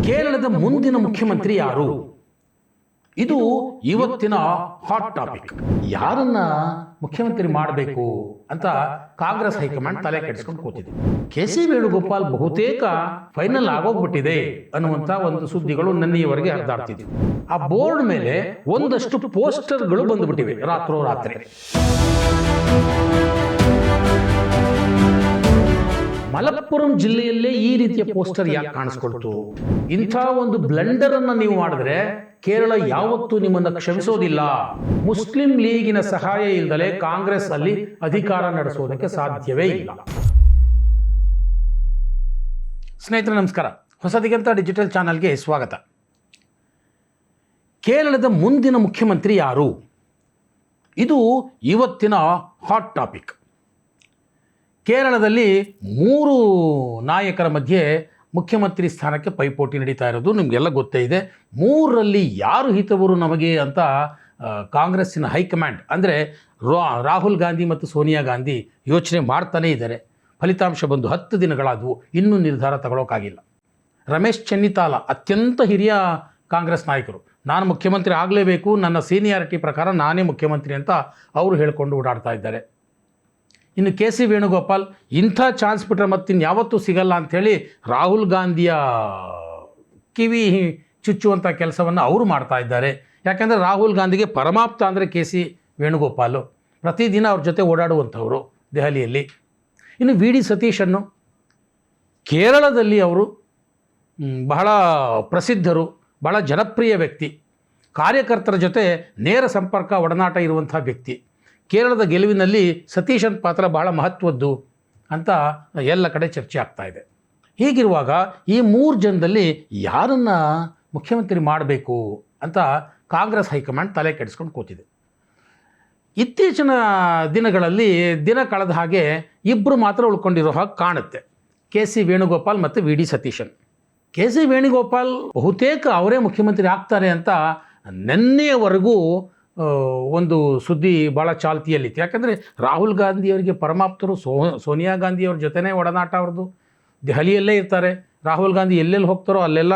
ಕೇರಳದ ಮುಂದಿನ ಮುಖ್ಯಮಂತ್ರಿ ಯಾರು? ಇದು ಇವತ್ತಿನ ಹಾಟ್ ಟಾಪಿಕ್. ಯಾರನ್ನ ಮುಖ್ಯಮಂತ್ರಿ ಮಾಡಬೇಕು ಅಂತ ಕಾಂಗ್ರೆಸ್ ಹೈಕಮಾಂಡ್ ತಲೆ ಕೆಡಿಸ್ಕೊಂಡು ಕೂತಿದೆ. ಕೆ.ಸಿ. ವೇಣುಗೋಪಾಲ್ ಬಹುತೇಕ ಫೈನಲ್ ಆಗೋಗ್ಬಿಟ್ಟಿದೆ ಅನ್ನುವಂತ ಒಂದು ಸುದ್ದಿಗಳು ನನ್ನೆಯವರೆಗೆ ಹರಿದಾಡ್ತಿದ್ವು. ಆ ಬೋರ್ಡ್ ಮೇಲೆ ಒಂದಷ್ಟು ಪೋಸ್ಟರ್ಗಳು ಬಂದುಬಿಟ್ಟಿವೆ ರಾತ್ರೋರಾತ್ರಿ. ಮಲಪ್ಪುರಂ ಜಿಲ್ಲೆಯಲ್ಲೇ ಈ ರೀತಿಯ ಪೋಸ್ಟರ್ ಯಾಕೆ ಕಾಣಿಸ್ಕೊಳ್ತು? ಇಂಥ ಒಂದು ಬ್ಲಂಡರ್ ಅನ್ನ ನೀವು ಮಾಡಿದ್ರೆ ಕೇರಳ ಯಾವತ್ತೂ ನಿಮ್ಮನ್ನ ಕ್ಷಮಿಸೋದಿಲ್ಲ. ಮುಸ್ಲಿಂ ಲೀಗಿನ ಸಹಾಯ ಇಲ್ಲದೆ ಕಾಂಗ್ರೆಸ್ ಅಲ್ಲಿ ಅಧಿಕಾರ ನಡೆಸೋದಕ್ಕೆ ಸಾಧ್ಯವೇ ಇಲ್ಲ. ಸ್ನೇಹಿತರೆ ನಮಸ್ಕಾರ, ಹೊಸದಿಗಂತ ಡಿಜಿಟಲ್ ಚಾನಲ್ಗೆ ಸ್ವಾಗತ. ಕೇರಳದ ಮುಂದಿನ ಮುಖ್ಯಮಂತ್ರಿ ಯಾರು? ಇದು ಇವತ್ತಿನ ಹಾಟ್ ಟಾಪಿಕ್. ಕೇರಳದಲ್ಲಿ 3 ನಾಯಕರ ಮಧ್ಯೆ ಮುಖ್ಯಮಂತ್ರಿ ಸ್ಥಾನಕ್ಕೆ ಪೈಪೋಟಿ ನಡೀತಾ ಇರೋದು ನಿಮಗೆಲ್ಲ ಗೊತ್ತೇ ಇದೆ. 3ರಲ್ಲಿ ಯಾರು ಹಿತವರು ನಮಗೆ ಅಂತ ಕಾಂಗ್ರೆಸ್ಸಿನ ಹೈಕಮಾಂಡ್ ಅಂದರೆ ರಾಹುಲ್ ಗಾಂಧಿ ಮತ್ತು ಸೋನಿಯಾ ಗಾಂಧಿ ಯೋಚನೆ ಮಾಡ್ತಾನೇ ಇದ್ದಾರೆ. ಫಲಿತಾಂಶ ಬಂದು 10 ದಿನಗಳಾದವು, ಇನ್ನೂ ನಿರ್ಧಾರ ತಗೊಳ್ಳೋಕ್ಕಾಗಿಲ್ಲ. ರಮೇಶ್ ಚೆನ್ನಿತಾಲ ಅತ್ಯಂತ ಹಿರಿಯ ಕಾಂಗ್ರೆಸ್ ನಾಯಕರು, ನಾನು ಮುಖ್ಯಮಂತ್ರಿ ಆಗಲೇಬೇಕು, ನನ್ನ ಸೀನಿಯಾರಿಟಿ ಪ್ರಕಾರ ನಾನೇ ಮುಖ್ಯಮಂತ್ರಿ ಅಂತ ಅವರು ಹೇಳಿಕೊಂಡು ಓಡಾಡ್ತಾ ಇದ್ದಾರೆ. ಇನ್ನು ಕೆ.ಸಿ. ವೇಣುಗೋಪಾಲ್ ಇಂಥ ಚಾನ್ಸ್ ಬಿಟ್ಟರೆ ಮತ್ತಿನ್ಯಾವತ್ತೂ ಸಿಗಲ್ಲ ಅಂಥೇಳಿ ರಾಹುಲ್ ಗಾಂಧಿಯ ಕಿವಿ ಚುಚ್ಚುವಂಥ ಕೆಲಸವನ್ನು ಅವರು ಮಾಡ್ತಾ ಇದ್ದಾರೆ. ಯಾಕೆಂದರೆ ರಾಹುಲ್ ಗಾಂಧಿಗೆ ಪರಮಾಪ್ತ ಅಂದರೆ ಕೆ.ಸಿ. ವೇಣುಗೋಪಾಲು, ಪ್ರತಿದಿನ ಅವ್ರ ಜೊತೆ ಓಡಾಡುವಂಥವರು ದೆಹಲಿಯಲ್ಲಿ. ಇನ್ನು ವಿ.ಡಿ. ಸತೀಶನ್ನು ಕೇರಳದಲ್ಲಿ ಅವರು ಬಹಳ ಪ್ರಸಿದ್ಧರು, ಬಹಳ ಜನಪ್ರಿಯ ವ್ಯಕ್ತಿ, ಕಾರ್ಯಕರ್ತರ ಜೊತೆ ನೇರ ಸಂಪರ್ಕ ಒಡನಾಟ ಇರುವಂಥ ವ್ಯಕ್ತಿ. ಕೇರಳದ ಗೆಲುವಿನಲ್ಲಿ ಸತೀಶನ್ ಪಾತ್ರ ಬಹಳ ಮಹತ್ವದ್ದು ಅಂತ ಎಲ್ಲ ಕಡೆ ಚರ್ಚೆ ಆಗ್ತಾ ಇದೆ. ಹೀಗಿರುವಾಗ ಈ 3 ಜನದಲ್ಲಿ ಯಾರನ್ನು ಮುಖ್ಯಮಂತ್ರಿ ಮಾಡಬೇಕು ಅಂತ ಕಾಂಗ್ರೆಸ್ ಹೈಕಮಾಂಡ್ ತಲೆ ಕೆಡಿಸ್ಕೊಂಡು ಕೂತಿದೆ. ಇತ್ತೀಚಿನ ದಿನಗಳಲ್ಲಿ ದಿನ ಕಳೆದ ಹಾಗೆ 2 ಮಾತ್ರ ಉಳ್ಕೊಂಡಿರೋ ಹಾಗೆ ಕಾಣುತ್ತೆ, ಕೆ.ಸಿ. ವೇಣುಗೋಪಾಲ್ ಮತ್ತು ವಿ.ಡಿ. ಸತೀಶನ್. ಕೆ.ಸಿ. ವೇಣುಗೋಪಾಲ್ ಬಹುತೇಕ ಅವರೇ ಮುಖ್ಯಮಂತ್ರಿ ಆಗ್ತಾರೆ ಅಂತ ನಿನ್ನೆಯವರೆಗೂ ಒಂದು ಸುದ್ದಿ ಭಾಳ ಚಾಲ್ತಿಯಲ್ಲಿತ್ತು. ಯಾಕಂದರೆ ರಾಹುಲ್ ಗಾಂಧಿಯವರಿಗೆ ಪರಮಾಪ್ತರು, ಸೋನಿಯಾ ಗಾಂಧಿಯವ್ರ ಜೊತೆನೇ ಒಡನಾಟ ಅವ್ರದ್ದು, ದೆಹಲಿಯಲ್ಲೇ ಇರ್ತಾರೆ. ರಾಹುಲ್ ಗಾಂಧಿ ಎಲ್ಲೆಲ್ಲಿ ಹೋಗ್ತಾರೋ ಅಲ್ಲೆಲ್ಲ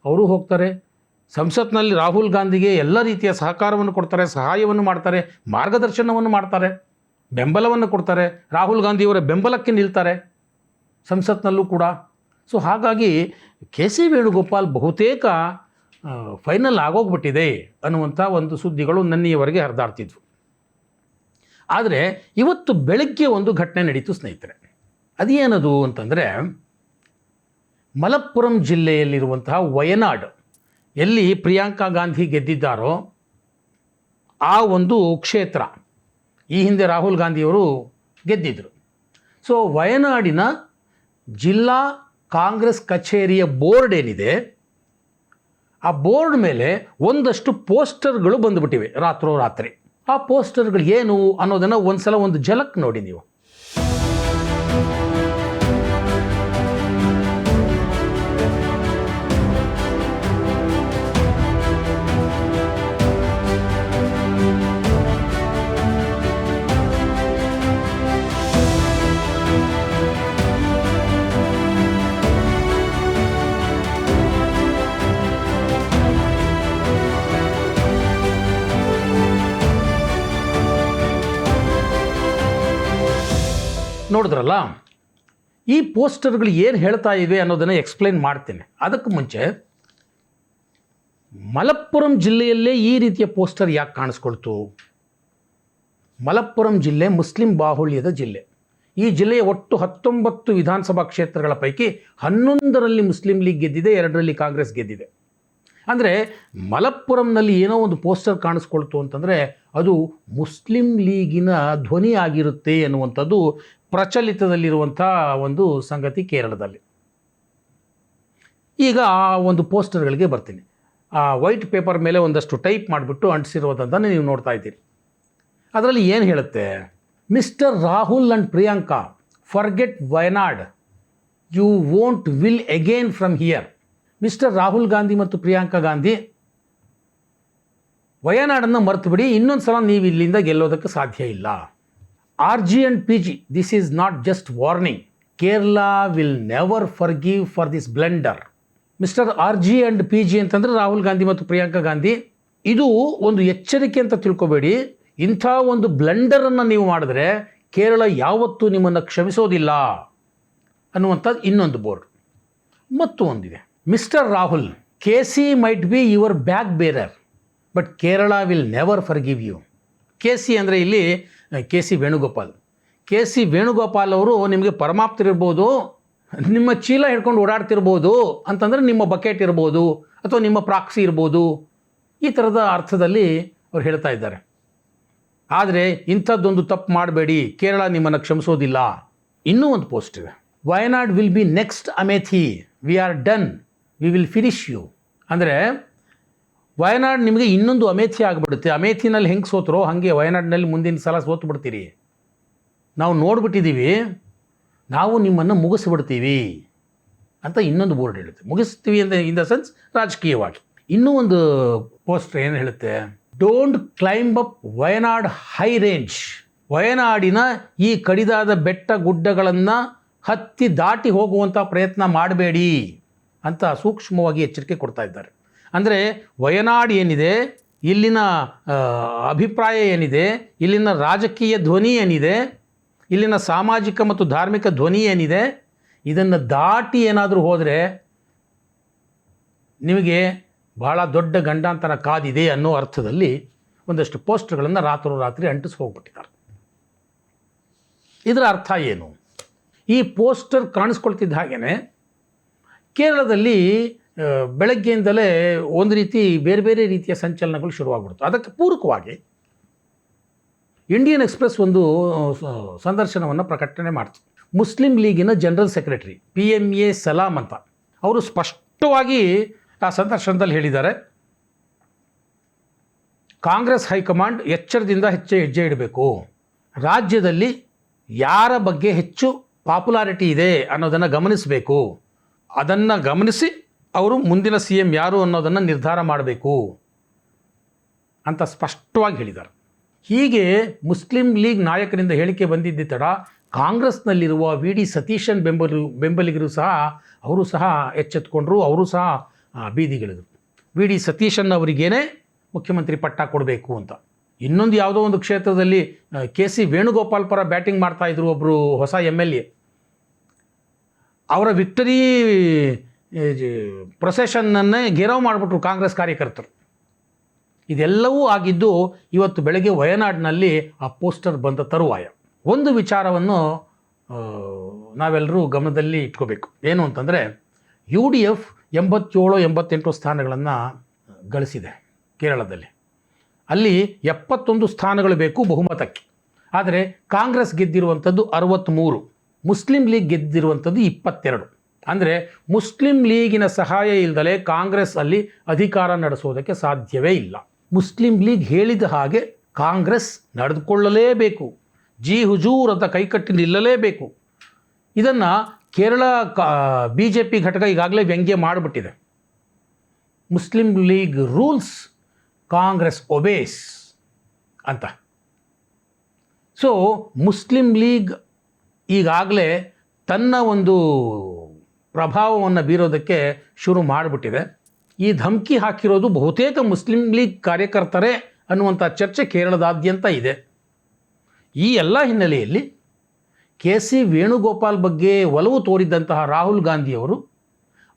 ಅವರು ಹೋಗ್ತಾರೆ. ಸಂಸತ್ನಲ್ಲಿ ರಾಹುಲ್ ಗಾಂಧಿಗೆ ಎಲ್ಲ ರೀತಿಯ ಸಹಕಾರವನ್ನು ಕೊಡ್ತಾರೆ, ಸಹಾಯವನ್ನು ಮಾಡ್ತಾರೆ, ಮಾರ್ಗದರ್ಶನವನ್ನು ಮಾಡ್ತಾರೆ, ಬೆಂಬಲವನ್ನು ಕೊಡ್ತಾರೆ. ರಾಹುಲ್ ಗಾಂಧಿಯವರ ಬೆಂಬಲಕ್ಕೆ ನಿಲ್ತಾರೆ ಸಂಸತ್ನಲ್ಲೂ ಕೂಡ. ಸೊ ಹಾಗಾಗಿ ಕೆ.ಸಿ. ವೇಣುಗೋಪಾಲ್ ಬಹುತೇಕ ಫೈನಲ್ ಆಗೋಗ್ಬಿಟ್ಟಿದೆ ಅನ್ನುವಂಥ ಒಂದು ಸುದ್ದಿಗಳು ನನ್ನೆಯವರೆಗೆ ಹರಿದಾಡ್ತಿದ್ವು. ಆದರೆ ಇವತ್ತು ಬೆಳಗ್ಗೆ ಒಂದು ಘಟನೆ ನಡೀತು ಸ್ನೇಹಿತರೆ. ಅದೇನದು ಅಂತಂದರೆ, ಮಲಪ್ಪುರಂ ಜಿಲ್ಲೆಯಲ್ಲಿರುವಂತಹ ವಯನಾಡ್, ಎಲ್ಲಿ ಪ್ರಿಯಾಂಕಾ ಗಾಂಧಿ ಗೆದ್ದಿದ್ದಾರೋ ಆ ಒಂದು ಕ್ಷೇತ್ರ, ಈ ಹಿಂದೆ ರಾಹುಲ್ ಗಾಂಧಿಯವರು ಗೆದ್ದಿದ್ದರು. ಸೊ ವಯನಾಡಿನ ಜಿಲ್ಲಾ ಕಾಂಗ್ರೆಸ್ ಕಚೇರಿಯ ಬೋರ್ಡ್ ಏನಿದೆ, ಆ ಬೋರ್ಡ್ ಮೇಲೆ ಒಂದಷ್ಟು ಪೋಸ್ಟರ್ಗಳು ಬಂದುಬಿಟ್ಟಿವೆ ರಾತ್ರೋರಾತ್ರಿ. ಆ ಪೋಸ್ಟರ್ಗಳು ಏನು ಅನ್ನೋದನ್ನು ಒಂದು ಝಲಕ್ ನೋಡಿ ನೀವು. ನೋಡಿದ್ರಲ್ಲ, ಈ ಪೋಸ್ಟರ್ಗಳು ಏನು ಹೇಳ್ತಾ ಇವೆ ಅನ್ನೋದನ್ನು ಎಕ್ಸ್ಪ್ಲೈನ್ ಮಾಡ್ತೇನೆ. ಅದಕ್ಕೆ ಮುಂಚೆ ಮಲಪ್ಪುರಂ ಜಿಲ್ಲೆಯಲ್ಲೇ ಈ ರೀತಿಯ ಪೋಸ್ಟರ್ ಯಾಕೆ ಕಾಣಿಸ್ಕೊಳ್ತು? ಮಲಪ್ಪುರಂ ಜಿಲ್ಲೆ ಮುಸ್ಲಿಂ ಬಾಹುಳ್ಯದ ಜಿಲ್ಲೆ. ಈ ಜಿಲ್ಲೆಯ ಒಟ್ಟು 19 ವಿಧಾನಸಭಾ ಕ್ಷೇತ್ರಗಳ ಪೈಕಿ 11ರಲ್ಲಿ ಮುಸ್ಲಿಂ ಲೀಗ್ ಗೆದ್ದಿದೆ, 2ರಲ್ಲಿ ಕಾಂಗ್ರೆಸ್ ಗೆದ್ದಿದೆ. ಅಂದರೆ ಮಲಪ್ಪುರಂನಲ್ಲಿ ಏನೋ ಒಂದು ಪೋಸ್ಟರ್ ಕಾಣಿಸ್ಕೊಳ್ತು ಅಂತಂದರೆ ಅದು ಮುಸ್ಲಿಂ ಲೀಗಿನ ಧ್ವನಿ ಆಗಿರುತ್ತೆ ಎನ್ನುವಂಥದ್ದು ಪ್ರಚಲಿತದಲ್ಲಿರುವಂಥ ಒಂದು ಸಂಗತಿ ಕೇರಳದಲ್ಲಿ. ಈಗ ಆ ಒಂದು ಪೋಸ್ಟರ್ಗಳಿಗೆ ಬರ್ತೀನಿ. ಆ ವೈಟ್ ಪೇಪರ್ ಮೇಲೆ ಒಂದಷ್ಟು ಟೈಪ್ ಮಾಡಿಬಿಟ್ಟು ಅಂಟಿಸಿರೋದಂತ ನೀವು ನೋಡ್ತಾ ಇದ್ದೀರಿ. ಅದರಲ್ಲಿ ಏನು ಹೇಳುತ್ತೆ? Mister Rahul and Priyanka, forget Wayanad, you won't will again from here. Mister Rahul Gandhi ಮತ್ತು ಪ್ರಿಯಾಂಕಾ ಗಾಂಧಿ, ವಯನಾಡನ್ನು ಮರೆತು ಬಿಡಿ, ಇನ್ನೊಂದು ಸಲ ನೀವು ಇಲ್ಲಿಂದ ಗೆಲ್ಲೋದಕ್ಕೆ ಸಾಧ್ಯ ಇಲ್ಲ. RG and PG, this is not just warning. Kerala will never forgive for this blunder. Mister RG and PG ಅಂತಂದರೆ ರಾಹುಲ್ ಗಾಂಧಿ ಮತ್ತು ಪ್ರಿಯಾಂಕಾ ಗಾಂಧಿ. ಇದು ಒಂದು ಎಚ್ಚರಿಕೆ ಅಂತ ತಿಳ್ಕೊಬೇಡಿ. ಇಂಥ ಒಂದು ಬ್ಲಂಡರನ್ನು ನೀವು ಮಾಡಿದ್ರೆ ಕೇರಳ ಯಾವತ್ತೂ ನಿಮ್ಮನ್ನು ಕ್ಷಮಿಸೋದಿಲ್ಲ ಅನ್ನುವಂಥದ್ದು ಇನ್ನೊಂದು ಬೋರ್ಡ್. ಮತ್ತು ಒಂದಿದೆ, mister Rahul, KC might be your back bearer but Kerala will never forgive you. KC ಅಂದರೆ ಇಲ್ಲಿ KC ವೇಣುಗೋಪಾಲ್. KC ವೇಣುಗೋಪಾಲ್ ಅವರು ನಿಮಗೆ ಪರಮಾಪ್ತರಿರ್ಬೋದು, ನಿಮ್ಮ ಚೀಲ ಹಿಡ್ಕೊಂಡು ಓಡಾಡ್ತಿರ್ಬೋದು, ಅಂತಂದರೆ ನಿಮ್ಮ ಬಕೆಟ್ ಇರ್ಬೋದು ಅಥವಾ ನಿಮ್ಮ ಪ್ರಾಕ್ಸಿ ಇರ್ಬೋದು, ಈ ಥರದ ಅರ್ಥದಲ್ಲಿ ಅವ್ರು ಹೇಳ್ತಾ ಇದ್ದಾರೆ. ಆದರೆ ಇಂಥದ್ದೊಂದು ತಪ್ಪು ಮಾಡಬೇಡಿ, ಕೇರಳ ನಿಮ್ಮನ್ನು ಕ್ಷಮಿಸೋದಿಲ್ಲ. ಇನ್ನೂ ಒಂದು ಪೋಸ್ಟ್ ಇದೆ, Wayanad will be next Amethi, we are done, we will finish you. ಅಂದರೆ ವಯನಾಡ್ ನಿಮಗೆ ಇನ್ನೊಂದು ಅಮೇಥಿ ಆಗಿಬಿಡುತ್ತೆ. ಅಮೇಥಿನಲ್ಲಿ ಹೆಂಗೆ ಸೋತರೋ ಹಾಗೆ ವಯನಾಡಿನಲ್ಲಿ ಮುಂದಿನ ಸಲ ಸೋತು ಬಿಡ್ತೀರಿ. ನಾವು ನೋಡ್ಬಿಟ್ಟಿದ್ದೀವಿ, ನಾವು ನಿಮ್ಮನ್ನು ಮುಗಿಸ್ಬಿಡ್ತೀವಿ ಅಂತ ಇನ್ನೊಂದು ಬೋರ್ಡ್ ಹೇಳುತ್ತೆ. ಮುಗಿಸ್ತೀವಿ ಅಂತ ಇನ್ ದ ಸೆನ್ಸ್ ರಾಜಕೀಯವಾಗಿ. ಇನ್ನೂ ಒಂದು ಪೋಸ್ಟ್ ಏನು ಹೇಳುತ್ತೆ, don't climb up Wayanad high range. ವಯನಾಡಿನ ಈ ಕಡಿದಾದ ಬೆಟ್ಟ ಗುಡ್ಡಗಳನ್ನು ಹತ್ತಿ ದಾಟಿ ಹೋಗುವಂಥ ಪ್ರಯತ್ನ ಮಾಡಬೇಡಿ ಅಂತ ಸೂಕ್ಷ್ಮವಾಗಿ ಎಚ್ಚರಿಕೆ ಕೊಡ್ತಾ ಇದ್ದಾರೆ. ಅಂದರೆ ವಯನಾಡ್ ಏನಿದೆ, ಇಲ್ಲಿನ ಅಭಿಪ್ರಾಯ ಏನಿದೆ, ಇಲ್ಲಿನ ರಾಜಕೀಯ ಧ್ವನಿ ಏನಿದೆ, ಇಲ್ಲಿನ ಸಾಮಾಜಿಕ ಮತ್ತು ಧಾರ್ಮಿಕ ಧ್ವನಿ ಏನಿದೆ, ಇದನ್ನು ದಾಟಿ ಏನಾದರೂ ಹೋದರೆ ನಿಮಗೆ ಭಾಳ ದೊಡ್ಡ ಗಂಡಾಂತರ ಕಾದಿದೆ ಅನ್ನೋ ಅರ್ಥದಲ್ಲಿ ಒಂದಷ್ಟು ಪೋಸ್ಟರ್ಗಳನ್ನು ರಾತ್ರೋರಾತ್ರಿ ಅಂಟಿಸಿ ಹೋಗ್ಬಿಟ್ಟಿದ್ದಾರೆ. ಇದರ ಅರ್ಥ ಏನು? ಈ ಪೋಸ್ಟರ್ ಕಾಣಿಸ್ಕೊಳ್ತಿದ್ದ ಹಾಗೇ ಕೇರಳದಲ್ಲಿ ಬೆಳಗ್ಗೆಯಿಂದಲೇ ಒಂದು ರೀತಿ ಬೇರೆ ಬೇರೆ ರೀತಿಯ ಸಂಚಲನಗಳು ಶುರುವಾಗ್ಬಿಡ್ತು. ಅದಕ್ಕೆ ಪೂರಕವಾಗಿ ಇಂಡಿಯನ್ ಎಕ್ಸ್ಪ್ರೆಸ್ ಒಂದು ಸಂದರ್ಶನವನ್ನು ಪ್ರಕಟಣೆ ಮಾಡ್ತು. ಮುಸ್ಲಿಂ ಲೀಗಿನ ಜನರಲ್ ಸೆಕ್ರೆಟರಿ PMA ಸಲಾಂ ಅಂತ ಅವರು ಸ್ಪಷ್ಟವಾಗಿ ಆ ಸಂದರ್ಶನದಲ್ಲಿ ಹೇಳಿದ್ದಾರೆ, ಕಾಂಗ್ರೆಸ್ ಹೈಕಮಾಂಡ್ ಎಚ್ಚರದಿಂದ ಹೆಜ್ಜೆ ಇಡಬೇಕು. ರಾಜ್ಯದಲ್ಲಿ ಯಾರ ಬಗ್ಗೆ ಹೆಚ್ಚು ಪಾಪ್ಯುಲಾರಿಟಿ ಇದೆ ಅನ್ನೋದನ್ನು ಗಮನಿಸಬೇಕು. ಅದನ್ನು ಗಮನಿಸಿ ಅವರು ಮುಂದಿನ CM ಯಾರು ಅನ್ನೋದನ್ನು ನಿರ್ಧಾರ ಮಾಡಬೇಕು ಅಂತ ಸ್ಪಷ್ಟವಾಗಿ ಹೇಳಿದ್ದಾರೆ. ಹೀಗೆ ಮುಸ್ಲಿಂ ಲೀಗ್ ನಾಯಕರಿಂದ ಹೇಳಿಕೆ ಬಂದಿದ್ದ ತಡ ಕಾಂಗ್ರೆಸ್ನಲ್ಲಿರುವ VD ಸತೀಶನ್ ಬೆಂಬಲಿಗರು ಸಹ ಅವರು ಸಹ ಎಚ್ಚೆತ್ಕೊಂಡ್ರು, ಅವರು ಸಹ ಬೀದಿಗಿಳಿದರು. VD ಸತೀಶನ್ ಅವರಿಗೇನೆ ಮುಖ್ಯಮಂತ್ರಿ ಪಟ್ಟ ಕೊಡಬೇಕು ಅಂತ. ಇನ್ನೊಂದು ಯಾವುದೋ ಒಂದು ಕ್ಷೇತ್ರದಲ್ಲಿ KC ವೇಣುಗೋಪಾಲ್ ಪರ ಬ್ಯಾಟಿಂಗ್ ಮಾಡ್ತಾಯಿದ್ರು ಒಬ್ಬರು ಹೊಸ MLA. ಅವರ ವಿಕ್ಟರಿ ಪ್ರೊಸೆಷನ್ನನ್ನೇ ಗೆರವ್ ಮಾಡಿಬಿಟ್ರು ಕಾಂಗ್ರೆಸ್ ಕಾರ್ಯಕರ್ತರು. ಇದೆಲ್ಲವೂ ಆಗಿದ್ದು ಇವತ್ತು ಬೆಳಗ್ಗೆ ವಯನಾಡಿನಲ್ಲಿ ಆ ಪೋಸ್ಟರ್ ಬಂದ ತರುವಾಯ. ಒಂದು ವಿಚಾರವನ್ನು ನಾವೆಲ್ಲರೂ ಗಮನದಲ್ಲಿ ಇಟ್ಕೋಬೇಕು. ಏನು ಅಂತಂದರೆ UDF 87-88 ಸ್ಥಾನಗಳನ್ನು ಗಳಿಸಿದೆ ಕೇರಳದಲ್ಲಿ. ಅಲ್ಲಿ 71 ಸ್ಥಾನಗಳು ಬೇಕು ಬಹುಮತಕ್ಕೆ. ಆದರೆ ಕಾಂಗ್ರೆಸ್ ಗೆದ್ದಿರುವಂಥದ್ದು 63, ಮುಸ್ಲಿಂ ಲೀಗ್ ಗೆದ್ದಿರುವಂಥದ್ದು 22. ಅಂದರೆ ಮುಸ್ಲಿಂ ಲೀಗಿನ ಸಹಾಯ ಇಲ್ಲದಲೇ ಕಾಂಗ್ರೆಸ್ ಅಲ್ಲಿ ಅಧಿಕಾರ ನಡೆಸೋದಕ್ಕೆ ಸಾಧ್ಯವೇ ಇಲ್ಲ. ಮುಸ್ಲಿಂ ಲೀಗ್ ಹೇಳಿದ ಹಾಗೆ ಕಾಂಗ್ರೆಸ್ ನಡೆದುಕೊಳ್ಳಲೇಬೇಕು, ಜಿ ಹುಜೂರ್ ಅಂತ ಕೈಕಟ್ಟಿ ನಿಲ್ಲಲೇಬೇಕು. ಇದನ್ನು ಕೇರಳ BJP ಘಟಕ ಈಗಾಗಲೇ ವ್ಯಂಗ್ಯ ಮಾಡಿಬಿಟ್ಟಿದೆ. ಮುಸ್ಲಿಂ ಲೀಗ್ ರೂಲ್ಸ್, ಕಾಂಗ್ರೆಸ್ ಒಬೇಸ್ ಅಂತ. ಸೊ ಮುಸ್ಲಿಂ ಲೀಗ್ ಈಗಾಗಲೇ ತನ್ನ ಒಂದು ಪ್ರಭಾವವನ್ನು ಬೀರೋದಕ್ಕೆ ಶುರು ಮಾಡಿಬಿಟ್ಟಿದೆ. ಈ ಧಮಕಿ ಹಾಕಿರೋದು ಬಹುತೇಕ ಮುಸ್ಲಿಂ ಲೀಗ್ ಕಾರ್ಯಕರ್ತರೇ ಅನ್ನುವಂಥ ಚರ್ಚೆ ಕೇರಳದಾದ್ಯಂತ ಇದೆ. ಈ ಎಲ್ಲ ಹಿನ್ನೆಲೆಯಲ್ಲಿ KC ವೇಣುಗೋಪಾಲ್ ಬಗ್ಗೆ ಒಲವು ತೋರಿದ್ದಂತಹ ರಾಹುಲ್ ಗಾಂಧಿಯವರು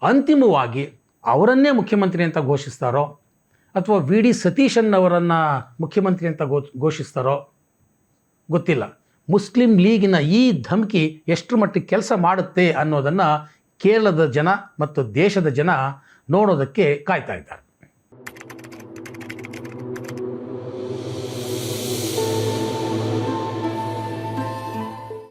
ಅಂತಿಮವಾಗಿ ಅವರನ್ನೇ ಮುಖ್ಯಮಂತ್ರಿ ಅಂತ ಘೋಷಿಸ್ತಾರೋ ಅಥವಾ VD ಸತೀಶನ್ ಅವರನ್ನು ಮುಖ್ಯಮಂತ್ರಿ ಅಂತ ಘೋಷಿಸ್ತಾರೋ ಗೊತ್ತಿಲ್ಲ. ಮುಸ್ಲಿಂ ಲೀಗಿನ ಈ ಧಮಕಿ ಎಷ್ಟು ಮಟ್ಟಿಗೆ ಕೆಲಸ ಮಾಡುತ್ತೆ ಅನ್ನೋದನ್ನು ಕೇರಳದ ಜನ ಮತ್ತು ದೇಶದ ಜನ ನೋಡೋದಕ್ಕೆ ಕಾಯ್ತಾ ಇದ್ದಾರೆ.